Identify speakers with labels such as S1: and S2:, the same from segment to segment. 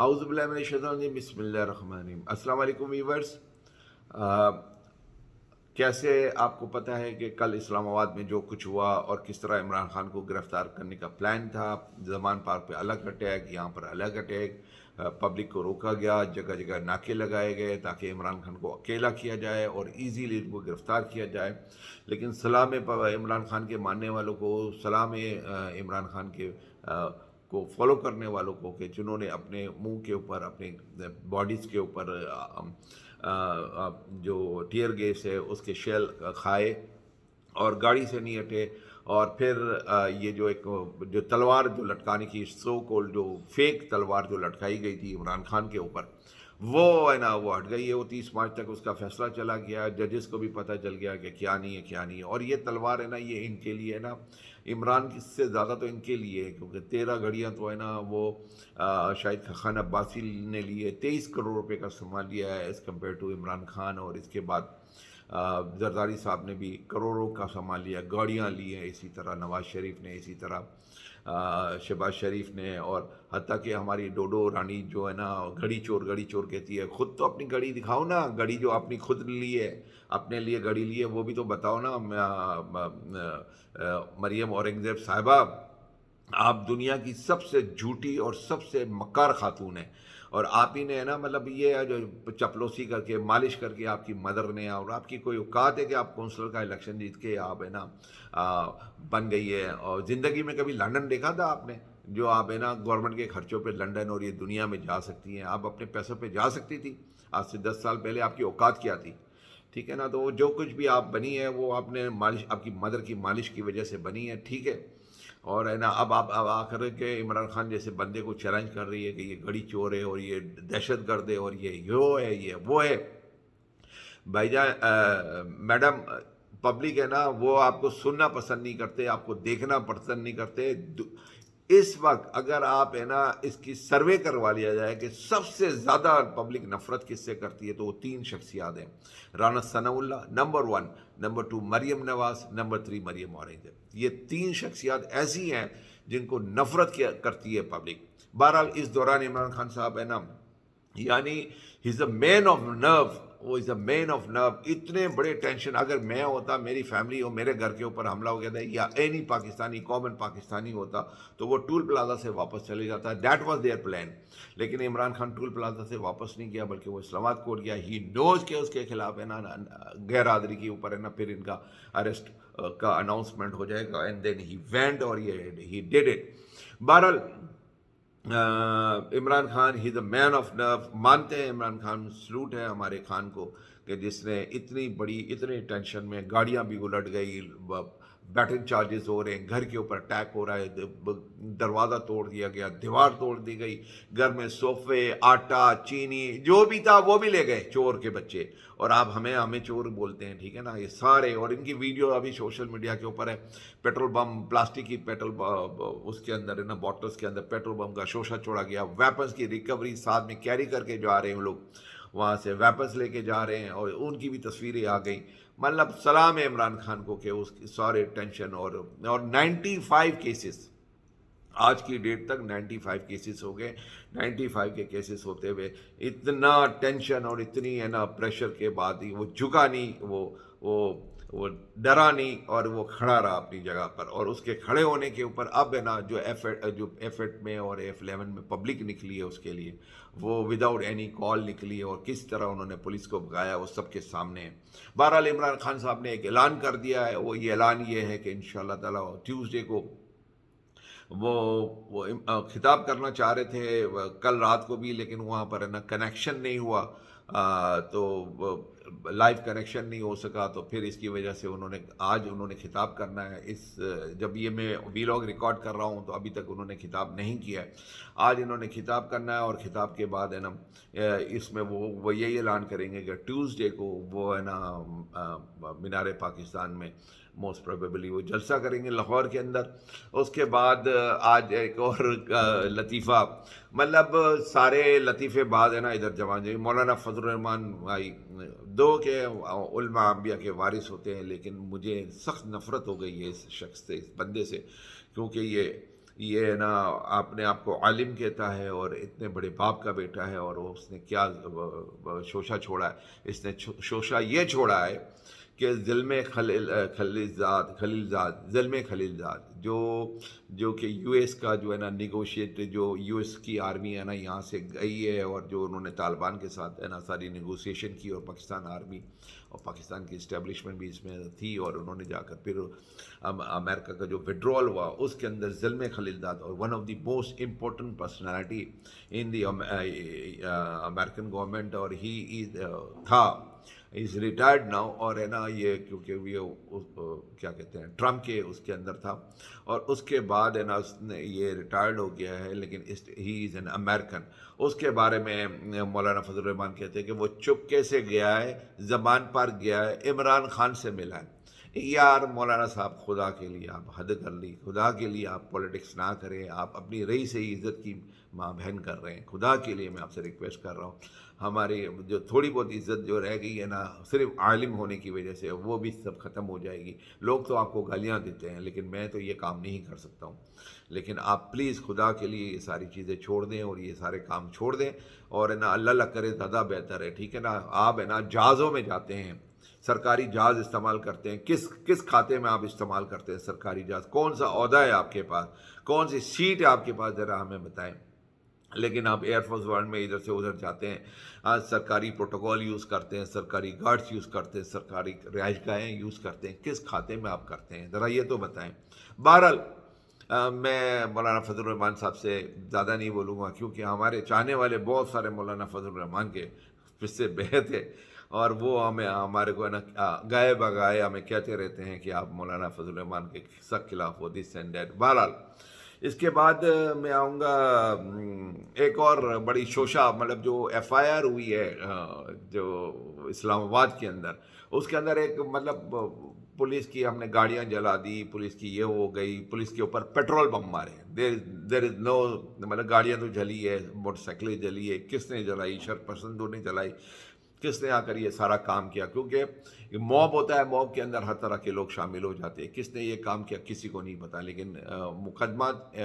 S1: اعوذ باللہ من الشیطان الرجیم، بسم اللہ الرحمن الرحیم۔ السلام علیکم ویورز۔ کیسے آپ کو پتہ ہے کہ کل اسلام آباد میں جو کچھ ہوا اور کس طرح عمران خان کو گرفتار کرنے کا پلان تھا، زمان پارک پہ الگ اٹیک، یہاں پر الگ اٹیک، پبلک کو روکا گیا، جگہ جگہ ناکے لگائے گئے تاکہ عمران خان کو اکیلا کیا جائے اور ایزیلی ان کو گرفتار کیا جائے۔ لیکن سلام عمران خان کے ماننے والوں کو، سلام عمران خان کے کو فالو کرنے والوں کو، کہ جنہوں نے اپنے منہ کے اوپر، اپنے باڈیز کے اوپر جو ٹیئر گیس ہے اس کے شیل کھائے اور گاڑی سے نہیں ہٹے، اور پھر یہ جو تلوار جو لٹکانے کی سو کول جو فیک تلوار جو لٹکائی گئی تھی عمران خان کے اوپر، وہ ہے نا وہ ہٹ گئی ہے۔ وہ 30 مارچ تک اس کا فیصلہ چلا گیا، ججز کو بھی پتہ چل گیا کہ کیا نہیں ہے کیا نہیں ہے۔ اور یہ تلوار ہے نا، یہ ان کے لیے ہے نا، عمران سے زیادہ تو ان کے لیے ہے، کیونکہ 13 گھڑیاں تو ہے نا وہ شاید خان عباسی نے لیے، 23 کروڑ روپے کا سامان لیا ہے as compare to Imran Khan. اور اس کے بعد زرداری صاحب نے بھی کروڑوں کا سامان لیا، گاڑیاں لی ہیں، اسی طرح نواز شریف نے، اسی طرح شہباز شریف نے، اور حتیٰ کہ ہماری ڈوڈو رانی جو ہے نا، گھڑی چور کہتی ہے، خود تو اپنی گھڑی دکھاؤ نا، گھڑی جو اپنی خود لی ہے، اپنے لیے گھڑی لی ہے، وہ بھی تو بتاؤ نا۔ مریم اورنگزیب صاحبہ، آپ دنیا کی سب سے جھوٹی اور سب سے مکار خاتون ہیں، اور آپ ہی نے ہے نا، مطلب یہ ہے جو چپلوسی کر کے، مالش کر کے آپ کی مدر نے، اور آپ کی کوئی اوقات ہے کہ آپ کونسلر کا الیکشن جیت کے آپ ہے نا بن گئی ہے؟ اور زندگی میں کبھی لنڈن دیکھا تھا آپ نے؟ جو آپ ہے نا گورنمنٹ کے خرچوں پہ لنڈن اور یہ دنیا میں جا سکتی ہیں، آپ اپنے پیسوں پہ جا سکتی تھی؟ آج سے 10 سال پہلے آپ کی اوقات کیا تھی؟ ٹھیک ہے نا؟ تو جو کچھ بھی آپ بنی ہے وہ آپ نے مالش، آپ کی مدر کی مالش کی وجہ سے بنی ہے، ٹھیک ہے؟ اور ہے نا اب آپ آ کر کے عمران خان جیسے بندے کو چیلنج کر رہی ہے کہ یہ گھڑی چور ہے اور یہ دہشت گرد ہے اور یہ ہے، یہ وہ ہے۔ بھائی جان، میڈم، پبلک ہے نا وہ آپ کو سننا پسند نہیں کرتے، آپ کو دیکھنا پسند نہیں کرتے۔ اس وقت اگر آپ ہے نا اس کی سروے کروا لیا جائے کہ سب سے زیادہ پبلک نفرت کس سے کرتی ہے، تو وہ 3 شخصیات ہیں: رانا ثناء اللہ number 1، number 2 Maryam Nawaz, number 3 Maryam Aurangzeb. یہ 3 شخصیات ایسی ہیں جن کو نفرت کرتی ہے پبلک۔ بہرحال اس دوران عمران خان صاحب ہے نا، یعنی ہی از اے مین آف نرو، وہ از اے مین آف نرو۔ اتنے بڑے ٹینشن، اگر میں ہوتا، میری فیملی ہو، میرے گھر کے اوپر حملہ ہو گیا تھا، یا اینی پاکستانی، کامن پاکستانی ہوتا، تو وہ ٹول پلازا سے واپس چلے جاتا۔ That was there plan. لیکن عمران خان ٹول پلازا سے واپس نہیں گیا، بلکہ وہ اسلام آباد کورٹ گیا۔ ہی نوز کہ اس کے خلاف ہے نا غیر حاضری کے اوپر ہے نا پھر ان کا اریسٹ کا اناؤنسمنٹ ہو جائے گا، اینڈ دین ہی وینٹ، اور ہی ڈیڈ اٹ۔ بہرحال عمران خان ہی دا مین آف نرو، مانتے ہیں عمران خان، سلوٹ ہے ہمارے خان کو کہ جس نے اتنی بڑی، اتنے ٹینشن میں گاڑیاں بھی الٹ گئی، بیٹنگ چارجز ہو رہے ہیں، گھر کے اوپر اٹیک ہو رہا ہے، دروازہ توڑ دیا گیا، دیوار توڑ دی گئی، گھر میں صوفے، آٹا، چینی جو بھی تھا وہ بھی لے گئے چور کے بچے، اور آپ ہمیں چور بولتے ہیں، ٹھیک ہے نا؟ یہ سارے، اور ان کی ویڈیو ابھی سوشل میڈیا کے اوپر ہے۔ پیٹرول بم، پلاسٹک کی پیٹرول اس کے اندر ہے نا، بوٹلز کے اندر پیٹرول بم کا شوشہ چھوڑا گیا، ویپنز کی ریکوری ساتھ میں کیری کر کے جا رہے ہیں لوگ، وہاں سے ویپنز لے کے جا رہے ہیں، اور ان کی بھی تصویریں آ گئیں۔ مطلب سلام ہے عمران خان کو کہ اس کی سارے ٹینشن، اور 95 کیسز آج کی ڈیٹ تک 95 کیسز ہو گئے۔ 95 کے کیسز ہوتے ہوئے اتنا ٹینشن اور اتنی ہے نا پریشر کے بعد ہی وہ جھکا نہیں، وہ ڈرا نہیں، اور وہ کھڑا رہا اپنی جگہ پر۔ اور اس کے کھڑے ہونے کے اوپر اب ہے نا جو F8 میں اور F11 میں پبلک نکلی ہے اس کے لیے، وہ وداؤٹ اینی کال نکلی ہے، اور کس طرح انہوں نے پولیس کو بھگایا وہ سب کے سامنے ہے۔ بہرحال عمران خان صاحب نے ایک اعلان کر دیا ہے، وہ یہ اعلان یہ ہے کہ انشاءاللہ تعالی ٹیوزڈے کو وہ خطاب کرنا چاہ رہے تھے کل رات کو بھی، لیکن وہاں پر ہے نا کنیکشن نہیں ہوا، تو لائیو کنیکشن نہیں ہو سکا، تو پھر اس کی وجہ سے آج انہوں نے خطاب کرنا ہے۔ جب یہ میں ویلاگ ریکارڈ کر رہا ہوں تو ابھی تک انہوں نے خطاب نہیں کیا ہے۔ آج انہوں نے خطاب کرنا ہے، اور خطاب کے بعد ہے نا اس میں وہ یہی اعلان کریں گے کہ ٹیوزڈے کو وہ ہے نا مینار پاکستان میں موسٹ پروبیبلی وہ جلسہ کریں گے لاہور کے اندر۔ اس کے بعد آج ایک اور لطیفہ، مطلب سارے لطیفے بعد ہے نا ادھر جمع جائیں۔ مولانا فضل الرحمان بھائی، دو کے علماء انبیاء کے وارث ہوتے ہیں، لیکن مجھے سخت نفرت ہو گئی ہے اس شخص سے، اس بندے سے، کیونکہ یہ یہ ہے نا اپنے آپ کو عالم کہتا ہے اور اتنے بڑے باپ کا بیٹا ہے، اور اس نے کیا شوشہ چھوڑا ہے، اس نے شوشہ یہ چھوڑا ہے کہ ظلم خلیل زاد ظلم خلیل زاد جو کہ یو ایس کا جو ہے نا نیگوشیٹ، جو یو ایس کی آرمی ہے نا یہاں سے گئی ہے، اور جو انہوں نے طالبان کے ساتھ ہے نا ساری نیگوسیشن کی، اور پاکستان آرمی اور پاکستان کی اسٹیبلشمنٹ بھی اس میں تھی، اور انہوں نے جا کر پھر امریکہ کا جو وڈرول ہوا اس کے اندر ظلم خلیل زاد، اور one of the most important personality in the American government, اور ہی تھا از ریٹائرڈ ناؤ، اور ہے نا یہ کیونکہ کیا کہتے ہیں ٹرمپ کے اس کے اندر تھا، اور اس کے بعد ہے نا اس نے یہ ریٹائرڈ ہو گیا ہے، لیکن ہی از این امریکن۔ اس کے بارے میں مولانا فضل الرحمان کہتے ہیں کہ وہ چپکے سے گیا ہے، زبان پر گیا ہے، عمران خان سے ملا ہے۔ یار مولانا صاحب خدا کے لیے آپ حد کر لی، خدا کے لیے آپ پولیٹکس نہ کریں، آپ اپنی رئی سے ہی عزت کی ماں بہن کر رہے ہیں، خدا کے لیے میں آپ سے ریکویسٹ کر رہا ہوں، ہماری جو تھوڑی بہت عزت جو رہ گئی ہے نا صرف عالم ہونے کی وجہ سے، وہ بھی سب ختم ہو جائے گی۔ لوگ تو آپ کو گالیاں دیتے ہیں، لیکن میں تو یہ کام نہیں کر سکتا ہوں، لیکن آپ پلیز خدا کے لیے یہ ساری چیزیں چھوڑ دیں، اور یہ سارے کام چھوڑ دیں، اور ہے نا اللہ اللہ کرے زیادہ بہتر ہے، ٹھیک ہے نا۔ آپ ہے نا جہازوں میں جاتے ہیں، سرکاری جہاز استعمال کرتے ہیں، کس کھاتے میں آپ استعمال کرتے ہیں سرکاری جہاز؟ کون سا عہدہ ہے آپ کے پاس؟ کون سی سیٹ ہے آپ کے پاس؟ ذرا ہمیں بتائیں۔ لیکن آپ ایئر فورس ون میں ادھر سے ادھر جاتے ہیں، آج سرکاری پروٹوکول یوز کرتے ہیں، سرکاری گارڈز یوز کرتے ہیں، سرکاری رہائش گاہیں یوز کرتے ہیں، کس کھاتے میں آپ کرتے ہیں؟ ذرا یہ تو بتائیں۔ بہرحال میں مولانا فضل الرحمان صاحب سے زیادہ نہیں بولوں گا، کیونکہ ہمارے چاہنے والے بہت سارے مولانا فضل الرحمان کے قصے بہے تھے، اور وہ ہمارے کو ہے نا گائے بگائے ہمیں کہتے رہتے ہیں کہ آپ مولانا فضل الرحمان کے سخت خلاف ہو، دس اینڈ دیٹ۔ بہرحال اس کے بعد میں آؤں گا ایک اور بڑی شوشہ، مطلب جو ایف آئی آر ہوئی ہے جو اسلام آباد کے اندر، اس کے اندر ایک مطلب پولیس کی ہم نے گاڑیاں جلا دی، پولیس کی یہ ہو گئی، پولیس کے اوپر پیٹرول بم مارے، دیر از نو، مطلب گاڑیاں تو جلی ہے، موٹر سائیکلیں جلی ہے، کس نے جلائی؟ شر پسندوں نے جلائی، کس نے آ کر یہ سارا کام کیا؟ کیونکہ موب ہوتا ہے، موب کے اندر ہر طرح کے لوگ شامل ہو جاتے ہیں، کس نے یہ کام کیا کسی کو نہیں پتا، لیکن مقدمات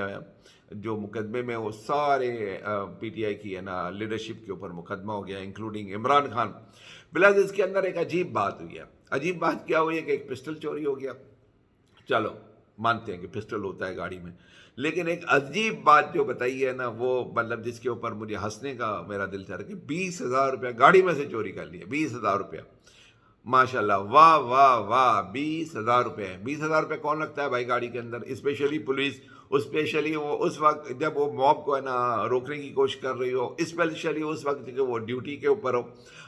S1: جو مقدمے میں وہ سارے پی ٹی آئی کی ہے نا لیڈرشپ کے اوپر مقدمہ ہو گیا، انکلوڈنگ عمران خان۔ پلس اس کے اندر ایک عجیب بات ہوئی ہے۔ عجیب بات کیا ہوئی ہے کہ ایک پسٹل چوری ہو گیا، چلو مانتے ہیں کہ پسٹل ہوتا ہے گاڑی میں، لیکن ایک عجیب بات جو بتائی ہے نا وہ مطلب جس کے اوپر مجھے ہنسنے کا میرا دل چاہ رہا ہے کہ 20,000 روپیہ گاڑی میں سے چوری کر لیے، 20,000 روپیہ، ماشاء اللہ، واہ واہ واہ، 20,000 روپے، 20,000 روپے کون لگتا ہے بھائی گاڑی کے اندر؟ اسپیشلی پولیس، اسپیشلی وہ اس وقت جب وہ موب کو ہے نا روکنے کی کوشش کر رہی ہو، اسپیشلی اس وقت کہ وہ ڈیوٹی کے اوپر ہو،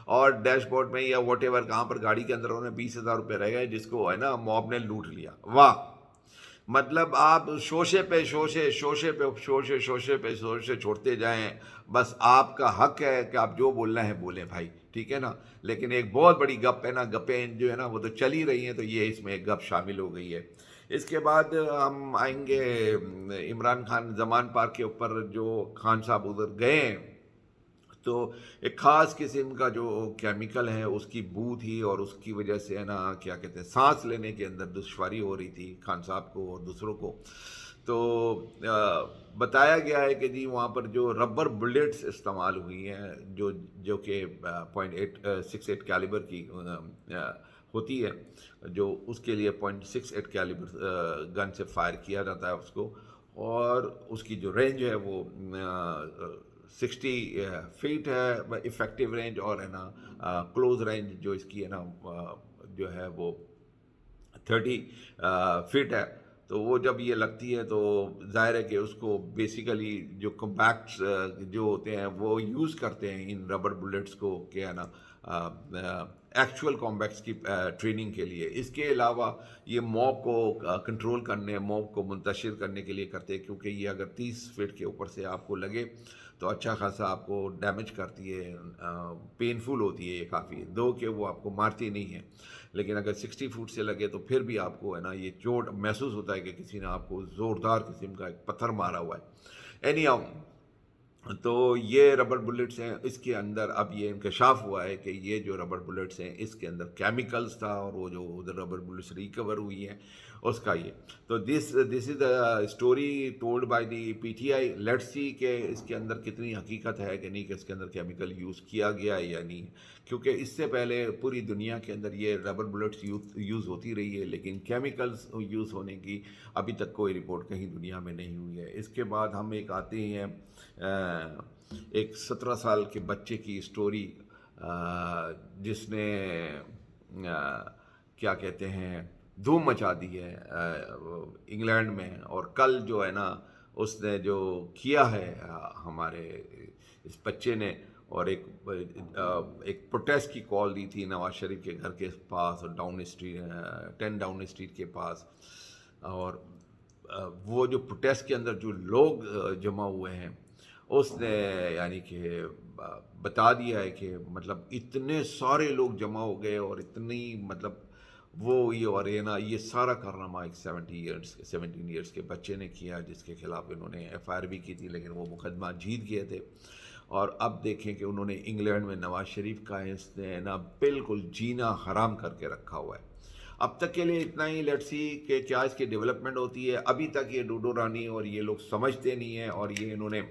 S1: اور ڈیش بورڈ میں یا واٹ ایور کہاں پر گاڑی کے اندر انہوں نے 20,000 روپے رہ گئے جس کو ہے نا موب نے لوٹ لیا، واہ۔ مطلب آپ شوشے پہ شوشے، شوشے پہ شوشے، شوشے پہ شوشے چھوڑتے جائیں، بس آپ کا حق ہے کہ آپ جو بولنا ہے بولیں بھائی، ٹھیک ہے نا۔ لیکن ایک بہت بڑی گپ ہے نا، گپیں جو ہے نا وہ تو چل ہی رہی ہیں، تو یہ اس میں ایک گپ شامل ہو گئی ہے۔ اس کے بعد ہم آئیں گے عمران خان زمان پارک کے اوپر، جو خان صاحب ادھر گئے ہیں تو ایک خاص قسم کا جو کیمیکل ہے اس کی بو تھی، اور اس کی وجہ سے ہے نا کیا کہتے ہیں سانس لینے کے اندر دشواری ہو رہی تھی خان صاحب کو اور دوسروں کو۔ تو بتایا گیا ہے کہ جی وہاں پر جو ربر بلیٹس استعمال ہوئی ہیں، جو کہ .68 کیلیبر کی ہوتی ہے، جو اس کے لیے .68 کیلیبر گن سے فائر کیا جاتا ہے اس کو، اور اس کی جو رینج ہے وہ 60 فیٹ ہے افیکٹو رینج، اور ہے نا کلوز رینج جو اس کی ہے نا جو ہے وہ 30 فیٹ ہے۔ تو وہ جب یہ لگتی ہے تو ظاہر ہے کہ اس کو بیسیکلی جو کمپیکٹس جو ہوتے ہیں وہ یوز کرتے ہیں ان ربر بلیٹس کو کہ ہے نا ایکچوئل کمبیکٹس کی ٹریننگ کے لیے۔ اس کے علاوہ یہ موب کو کنٹرول کرنے، موب کو منتشر کرنے کے لیے کرتے ہیں، کیونکہ یہ اگر 30 فٹ کے اوپر سے آپ کو لگے تو اچھا خاصا آپ کو ڈیمیج کرتی ہے، پینفل ہوتی ہے یہ کافی، دو کہ وہ آپ کو مارتی نہیں ہے، لیکن اگر 60 فٹ سے لگے تو پھر بھی آپ کو ہے نا یہ چوٹ محسوس ہوتا ہے کہ کسی نے آپ کو زوردار قسم کا ایک پتھر مارا ہوا ہے۔ اینی ہاؤ تو یہ ربڑ بلٹس ہیں، اس کے اندر اب یہ انکشاف ہوا ہے کہ یہ جو ربڑ بلٹس ہیں اس کے اندر کیمیکلز تھا، اور وہ جو ادھر ربڑ بلٹس ریکور ہوئی ہیں اس کا یہ تو this is the story told by the P T I. Let see کہ اس کے اندر کتنی حقیقت ہے کہ نہیں، کہ اس کے اندر کیمیکل یوز کیا گیا ہے یا نہیں، کیونکہ اس سے پہلے پوری دنیا کے اندر یہ ربڑ بلٹس یوز ہوتی رہی ہے، لیکن کیمیکلز یوز ہونے کی ابھی تک کوئی رپورٹ کہیں دنیا میں نہیں ہوئی ہے. اس کے بعد ہم ایک آتے ہیں ایک 17 سال کے بچے کی اسٹوری، جس نے کیا کہتے ہیں دھوم مچا دی ہے انگلینڈ میں. اور کل جو ہے نا اس نے جو کیا ہے ہمارے اس بچے نے، اور ایک پروٹیسٹ کی کال دی تھی نواز شریف کے گھر کے پاس، اور ڈاؤن اسٹریٹ 10 ڈاؤن اسٹریٹ کے پاس. اور وہ جو پروٹیسٹ کے اندر جو لوگ جمع ہوئے ہیں، اس نے یعنی کہ بتا دیا ہے کہ مطلب اتنے سارے لوگ جمع ہو گئے، اور اتنی مطلب وہ یہ اور نا یہ سارا کارنامہ ایک 17 ایئرس کے بچے نے کیا، جس کے خلاف انہوں نے ایف آئی آر بھی کی تھی، لیکن وہ مقدمہ جیت گئے تھے. اور اب دیکھیں کہ انہوں نے انگلینڈ میں نواز شریف کا اس نے نا بالکل جینا حرام کر کے رکھا ہوا ہے. اب تک کے لیے اتنا ہی. لیٹ سی کہ کیا اس کی ڈیولپمنٹ ہوتی ہے. ابھی تک یہ ڈوڈو رانی اور یہ لوگ سمجھتے نہیں ہیں، اور یہ انہوں نے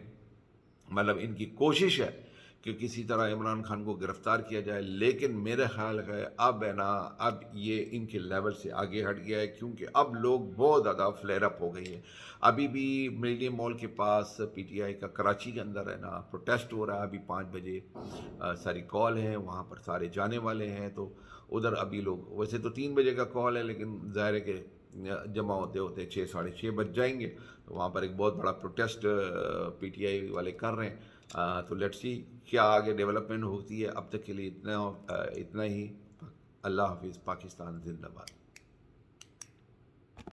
S1: مطلب ان کی کوشش ہے کہ کسی طرح عمران خان کو گرفتار کیا جائے، لیکن میرے خیال ہے اب ہے نا اب یہ ان کے لیول سے آگے ہٹ گیا ہے، کیونکہ اب لوگ بہت زیادہ فلیئر اپ ہو گئی ہے. ابھی بھی ملینیم مال کے پاس پی ٹی آئی کا کراچی کے اندر ہے نا پروٹیسٹ ہو رہا ہے. ابھی 5 بجے ساری کال ہے، وہاں پر سارے جانے والے ہیں. تو ادھر ابھی لوگ، ویسے تو 3 بجے کا کال ہے، لیکن ظاہر ہے کہ جمع ہوتے ہوتے 6 ساڑھے 6 بج جائیں گے. تو وہاں پر ایک بہت بڑا پروٹیسٹ پی ٹی آئی والے کر رہے ہیں. تو لیٹ سی کیا آگے ڈیولپمنٹ ہوتی ہے. اب تک کے لیے اتنا ہی. اللہ حافظ. پاکستان زندہ باد.